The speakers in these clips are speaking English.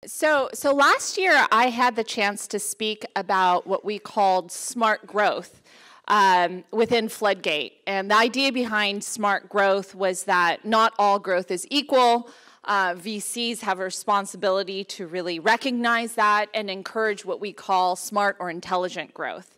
So last year I had the chance to speak about what we called smart growth within Floodgate. And the idea behind smart growth was that not all growth is equal. VCs have a responsibility to really recognize that and encourage what we call smart or intelligent growth.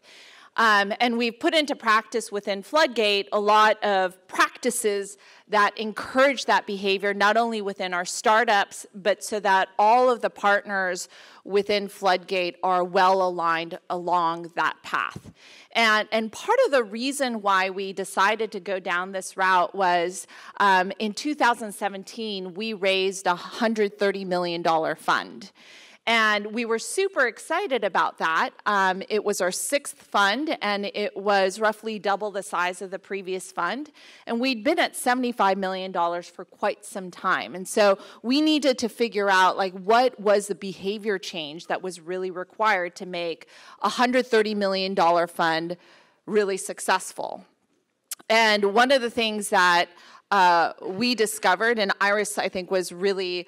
And we've put into practice within Floodgate a lot of practices that encourage that behavior, not only within our startups, but so that all of the partners within Floodgate are well aligned along that path. And part of the reason why we decided to go down this route was in 2017, we raised a $130 million fund. And we were super excited about that. It was our 6th fund, and it was roughly double the size of the previous fund. And we'd been at $75 million for quite some time. And so we needed to figure out, like, what was the behavior change that was really required to make a $130 million fund really successful. And one of the things that we discovered, and Iris, I think, was really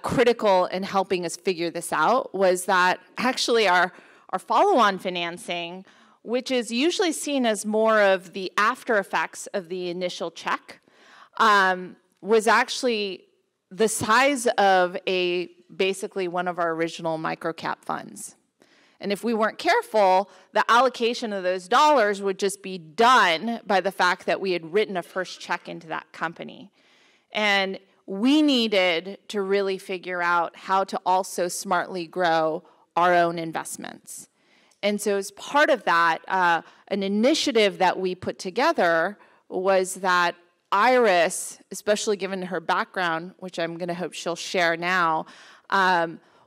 critical in helping us figure this out, was that actually our follow-on financing, which is usually seen as more of the after effects of the initial check, was actually the size of basically one of our original microcap funds. And if we weren't careful, the allocation of those dollars would just be done by the fact that we had written a first check into that company. And we needed to really figure out how to also smartly grow our own investments. And so as part of that, an initiative that we put together was that Iris, especially given her background, which I'm going to hope she'll share now,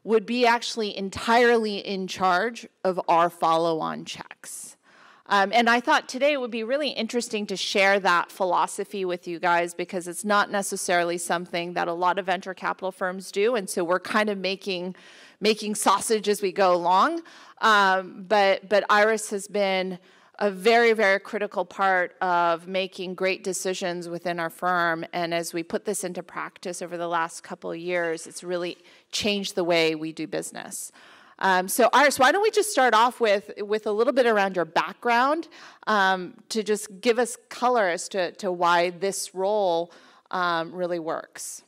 would be actually entirely in charge of our follow-on checks. And I thought today it would be really interesting to share that philosophy with you guys, because it's not necessarily something that a lot of venture capital firms do, and so we're kind of making sausage as we go along. But Iris has been a very, very critical part of making great decisions within our firm. And as we put this into practice over the last couple of years, it's really changed the way we do business. So Iris, why don't we just start off with a little bit around your background to just give us color as to why this role really works.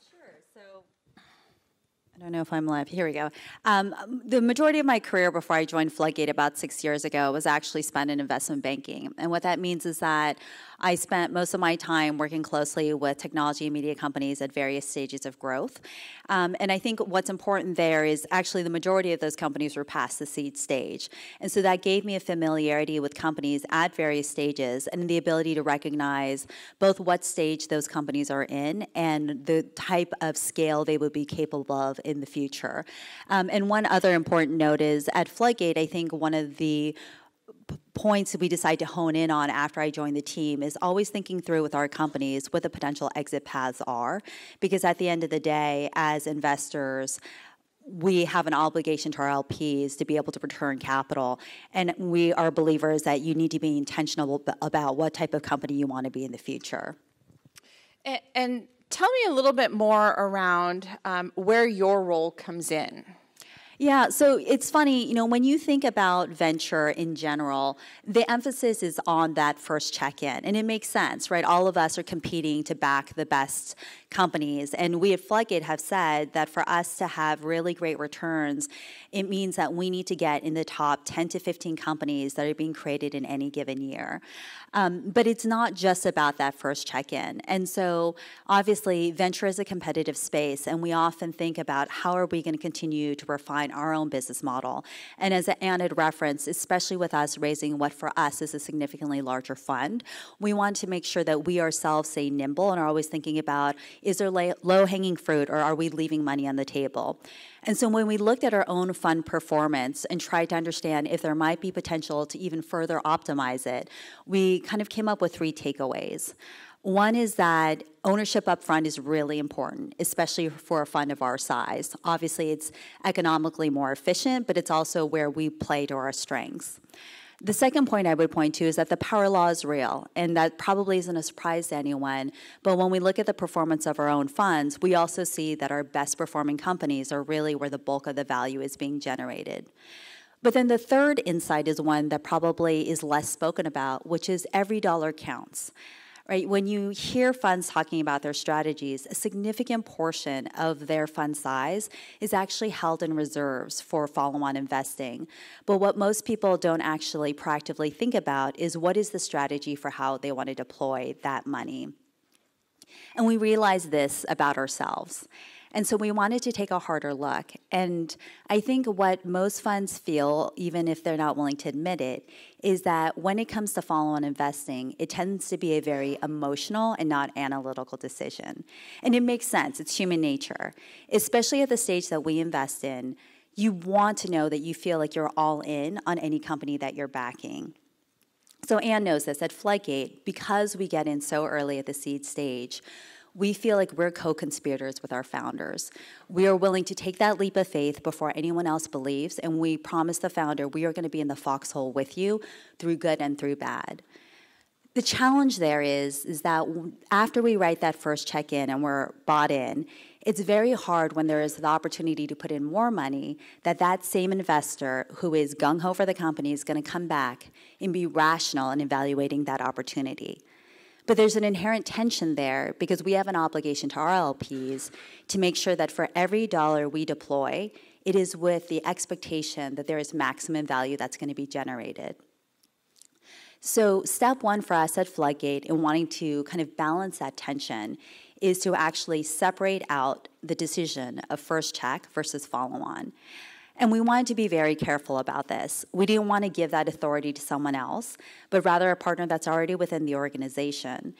I don't know if I'm live. Here we go. The majority of my career before I joined Floodgate about 6 years ago was actually spent in investment banking. And what that means is that I spent most of my time working closely with technology and media companies at various stages of growth. And I think what's important there is actually the majority of those companies were past the seed stage. And so that gave me a familiarity with companies at various stages and the ability to recognize both what stage those companies are in and the type of scale they would be capable of in the future. And one other important note is at Floodgate, I think one of the points that we decide to hone in on after I joined the team is always thinking through with our companies what the potential exit paths are, because at the end of the day, as investors, we have an obligation to our LPs to be able to return capital, and we are believers that you need to be intentional about what type of company you want to be in the future. And tell me a little bit more around where your role comes in. Yeah, so it's funny, when you think about venture in general, the emphasis is on that first check-in, and it makes sense, right? All of us are competing to back the best companies, and we at Floodgate have said that for us to have really great returns, it means that we need to get in the top 10 to 15 companies that are being created in any given year. But it's not just about that first check-in. And so obviously venture is a competitive space, and we often think about how are we going to continue to refine our own business model. And as Anne had referenced, especially with us raising what for us is a significantly larger fund, we want to make sure that we ourselves stay nimble and are always thinking about, is there low-hanging fruit, or are we leaving money on the table? And so when we looked at our own fund performance and tried to understand if there might be potential to even further optimize it, we kind of came up with 3 takeaways. One is that ownership up front is really important, especially for a fund of our size. Obviously, it's economically more efficient, but it's also where we play to our strengths. The second point I would point to is that the power law is real, and that probably isn't a surprise to anyone. But when we look at the performance of our own funds, we also see that our best performing companies are really where the bulk of the value is being generated. But then the third insight is one that probably is less spoken about, which is every dollar counts. Right? When you hear funds talking about their strategies, a significant portion of their fund size is actually held in reserves for follow-on investing. But what most people don't actually proactively think about is what is the strategy for how they want to deploy that money. And we realize this about ourselves. And so we wanted to take a harder look. And I think what most funds feel, even if they're not willing to admit it, is that when it comes to follow-on investing, it tends to be a very emotional and not analytical decision. And it makes sense. It's human nature. Especially at the stage that we invest in, you want to know that you feel like you're all in on any company that you're backing. So Anne knows this. At Floodgate, because we get in so early at the seed stage, we feel like we're co-conspirators with our founders. We are willing to take that leap of faith before anyone else believes, and we promise the founder we are going to be in the foxhole with you through good and through bad. The challenge there is that after we write that first check in and we're bought in, it's very hard when there is the opportunity to put in more money that same investor who is gung-ho for the company is going to come back and be rational in evaluating that opportunity. But there's an inherent tension there because we have an obligation to our LPs to make sure that for every dollar we deploy, it is with the expectation that there is maximum value that's going to be generated. So step one for us at Floodgate in wanting to kind of balance that tension is to actually separate out the decision of first check versus follow-on. And we wanted to be very careful about this. We didn't want to give that authority to someone else, but rather a partner that's already within the organization.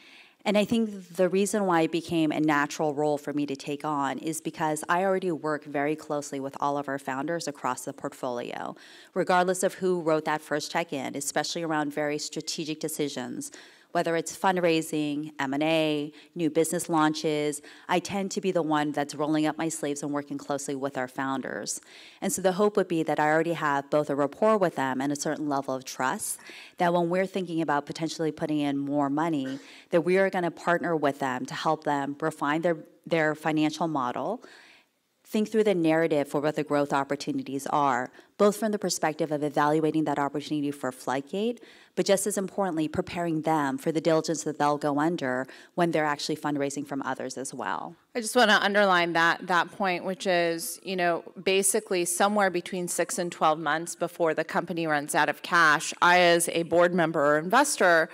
And I think the reason why it became a natural role for me to take on is because I already work very closely with all of our founders across the portfolio, regardless of who wrote that first check-in, especially around very strategic decisions. Whether it's fundraising, M&A, new business launches, I tend to be the one that's rolling up my sleeves and working closely with our founders. And so the hope would be that I already have both a rapport with them and a certain level of trust, that when we're thinking about potentially putting in more money, that we are going to partner with them to help them refine their financial model, think through the narrative for what the growth opportunities are, both from the perspective of evaluating that opportunity for Floodgate, but just as importantly, preparing them for the diligence that they'll go under when they're actually fundraising from others as well. I just want to underline that point, which is, basically somewhere between 6 and 12 months before the company runs out of cash, I, as a board member or investor,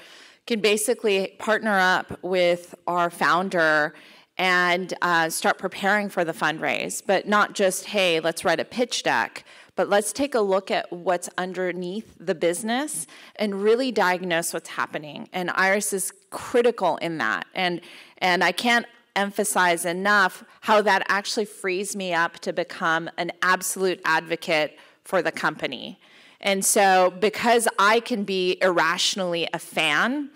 can basically partner up with our founder and start preparing for the fundraise, but not just, hey, let's write a pitch deck, but let's take a look at what's underneath the business and really diagnose what's happening. And Iris is critical in that. And I can't emphasize enough how that actually frees me up to become an absolute advocate for the company. And so because I can be irrationally a fan,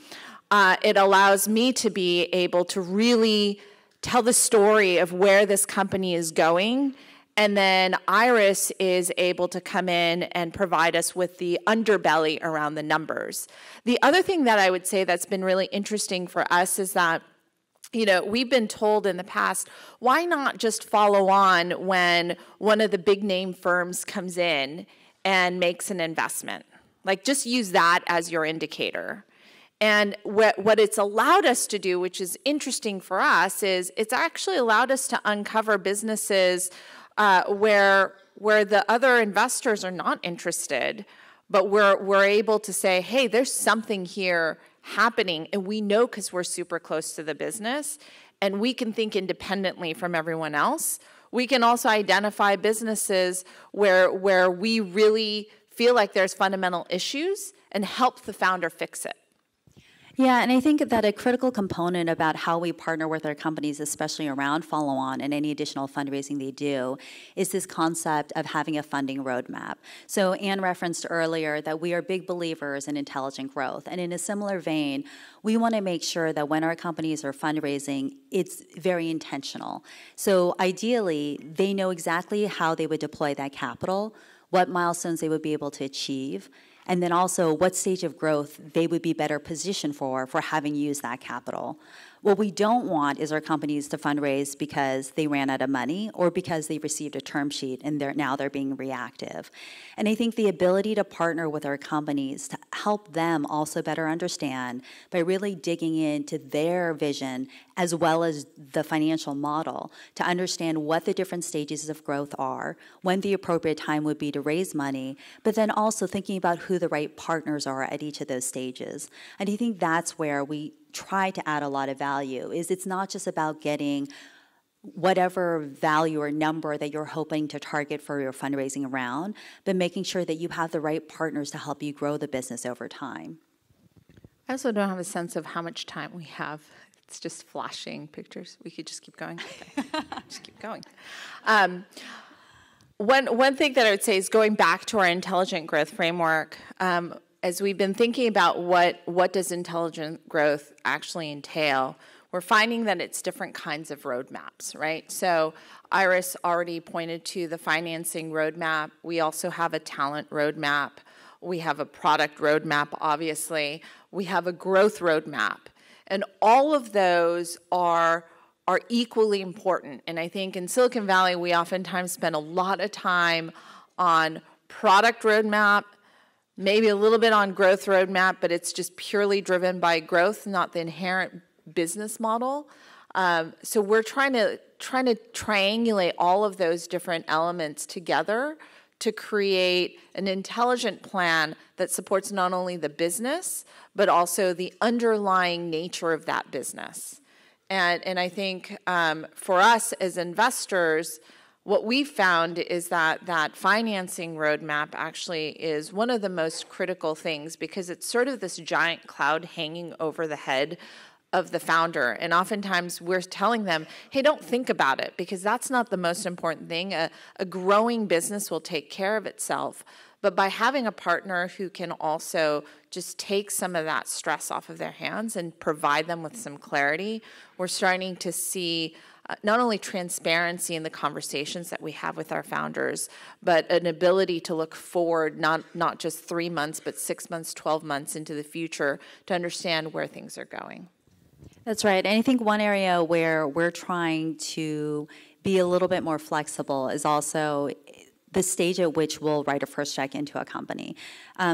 it allows me to be able to really tell the story of where this company is going. And then Iris is able to come in and provide us with the underbelly around the numbers. The other thing that I would say that's been really interesting for us is that, we've been told in the past, why not just follow on when one of the big name firms comes in and makes an investment? Like, just use that as your indicator. And what it's allowed us to do, which is interesting for us, is it's actually allowed us to uncover businesses where the other investors are not interested, but we're able to say, hey, there's something here happening, and we know because we're super close to the business, and we can think independently from everyone else. We can also identify businesses where we really feel like there's fundamental issues and help the founder fix it. Yeah, and I think that a critical component about how we partner with our companies, especially around follow-on and any additional fundraising they do, is this concept of having a funding roadmap. So Anne referenced earlier that we are big believers in intelligent growth. And in a similar vein, we want to make sure that when our companies are fundraising, it's very intentional. So ideally, they know exactly how they would deploy that capital, what milestones they would be able to achieve, and then also what stage of growth they would be better positioned for having used that capital. What we don't want is our companies to fundraise because they ran out of money or because they received a term sheet and now they're being reactive. And I think the ability to partner with our companies to help them also better understand by really digging into their vision as well as the financial model to understand what the different stages of growth are, when the appropriate time would be to raise money, but then also thinking about who the right partners are at each of those stages. And I think that's where we try to add a lot of value, is it's not just about getting whatever value or number that you're hoping to target for your fundraising round, but making sure that you have the right partners to help you grow the business over time. I also don't have a sense of how much time we have. It's just flashing pictures. We could just keep going. Okay. Just keep going. One thing that I would say is going back to our intelligent growth framework, as we've been thinking about what does intelligent growth actually entail, we're finding that it's different kinds of roadmaps, right? So Iris already pointed to the financing roadmap. We also have a talent roadmap. We have a product roadmap, obviously. We have a growth roadmap. And all of those are equally important. And I think in Silicon Valley, we oftentimes spend a lot of time on product roadmap, maybe a little bit on growth roadmap, but it's just purely driven by growth, not the inherent business model. So we're trying to triangulate all of those different elements together to create an intelligent plan that supports not only the business, but also the underlying nature of that business. And I think for us as investors, what we've found is that financing roadmap actually is one of the most critical things because it's sort of this giant cloud hanging over the head of the founder. And oftentimes we're telling them, hey, don't think about it because that's not the most important thing. A growing business will take care of itself. But by having a partner who can also just take some of that stress off of their hands and provide them with some clarity, we're starting to see not only transparency in the conversations that we have with our founders, but an ability to look forward, not just 3 months, but 6 months, 12 months into the future to understand where things are going. That's right. And I think one area where we're trying to be a little bit more flexible is also the stage at which we'll write a first check into a company.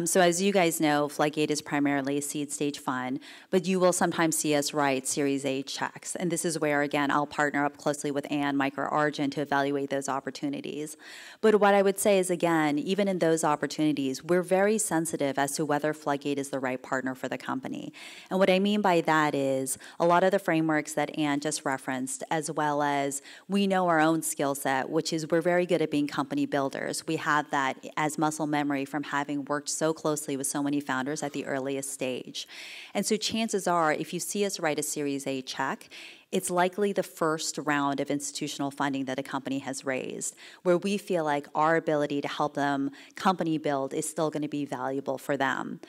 So as you guys know, Floodgate is primarily a seed stage fund, but you will sometimes see us write Series A checks. And this is where, again, I'll partner up closely with Ann, Mike, or Arjun to evaluate those opportunities. But what I would say is, again, even in those opportunities, we're very sensitive as to whether Floodgate is the right partner for the company. And what I mean by that is a lot of the frameworks that Ann just referenced, as well as we know our own skill set, which is we're very good at being company builders. We have that as muscle memory from having worked so closely with so many founders at the earliest stage. And so chances are, if you see us write a Series A check, it's likely the first round of institutional funding that a company has raised, where we feel like our ability to help them company build is still going to be valuable for them.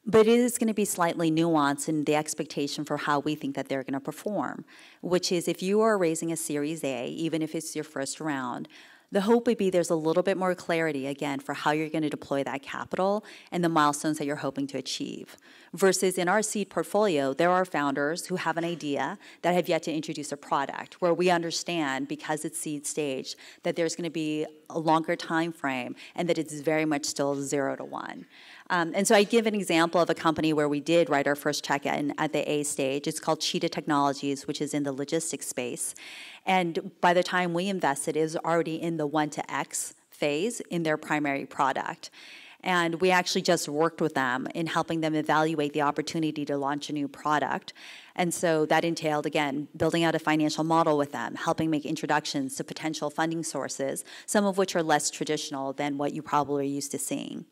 But it is going to be slightly nuanced in the expectation for how we think that they're going to perform, which is if you are raising a Series A, even if it's your first round, the hope would be there's a little bit more clarity, again, for how you're going to deploy that capital and the milestones that you're hoping to achieve. Versus in our seed portfolio, there are founders who have an idea that have yet to introduce a product, where we understand, because it's seed stage, that there's going to be a longer time frame and that it's very much still 0 to 1. And so I give an example of a company where we did write our first check in at the A stage. It's called Cheetah Technologies, which is in the logistics space. And by the time we invested, it was already in the 1 to X phase in their primary product. And we actually just worked with them in helping them evaluate the opportunity to launch a new product. And so that entailed, again, building out a financial model with them, helping make introductions to potential funding sources, some of which are less traditional than what you probably are used to seeing.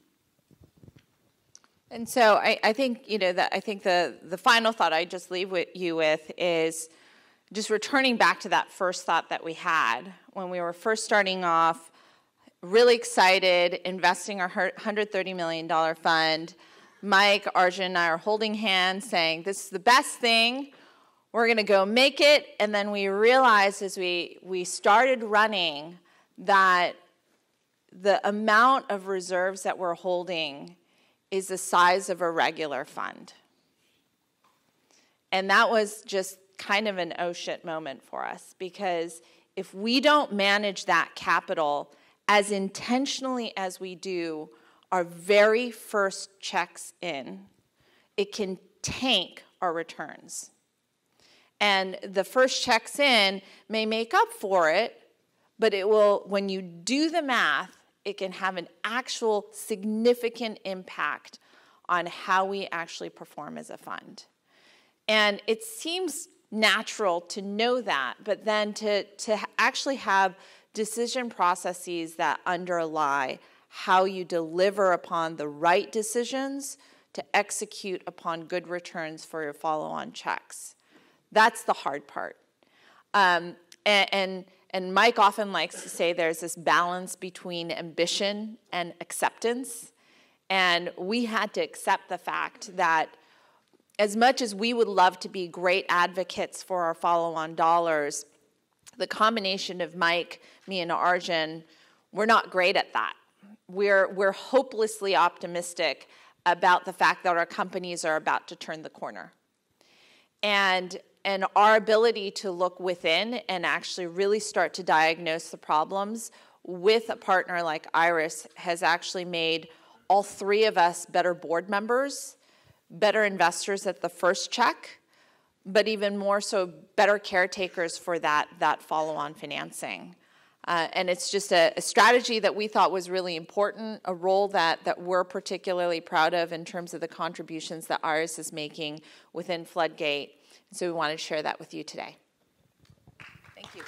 And so I think, the final thought I just leave you with is just returning back to that first thought that we had when we were first starting off, really excited, investing our $130 million fund. Mike, Arjun, and I are holding hands saying, this is the best thing. We're going to go make it. And then we realized as we started running that the amount of reserves that we're holding is the size of a regular fund. And that was just kind of an oh shit moment for us, because if we don't manage that capital as intentionally as we do our very first checks in, it can tank our returns. And the first checks in may make up for it, but it will, when you do the math, it can have an actual significant impact on how we actually perform as a fund. And it seems natural to know that, but then to actually have decision processes that underlie how you deliver upon the right decisions to execute upon good returns for your follow-on checks. That's the hard part. And Mike often likes to say there's this balance between ambition and acceptance. And we had to accept the fact that as much as we would love to be great advocates for our follow-on dollars, the combination of Mike, me, and Arjun, we're not great at that. We're hopelessly optimistic about the fact that our companies are about to turn the corner. And our ability to look within and actually really start to diagnose the problems with a partner like Iris has actually made all three of us better board members, better investors at the first check, but even more so better caretakers for that follow-on financing. And it's just a strategy that we thought was really important, a role that we're particularly proud of in terms of the contributions that Iris is making within Floodgate. So we wanted to share that with you today. Thank you.